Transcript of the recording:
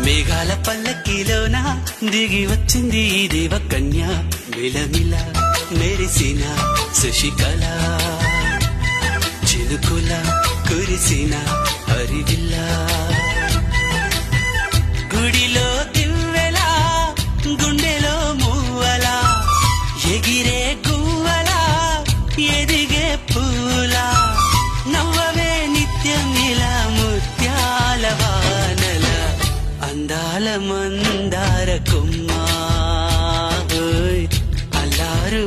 మేఘాల పల్లకిలోన దిగి వచ్చింది ఈ దేవకన్య మిలమిల మెరిసిన శశికళ చినుకుల కురిసిన హరివిల్ల గుడిలో దివ్వెలా గుండెలో మూవలా ఎగిరే గువ్వలా ఎదిగే పూలా నవ్వవే నిత్యం ఇలా ముత్యాల వానల అందాల మందార కొమ్మ అల్లారు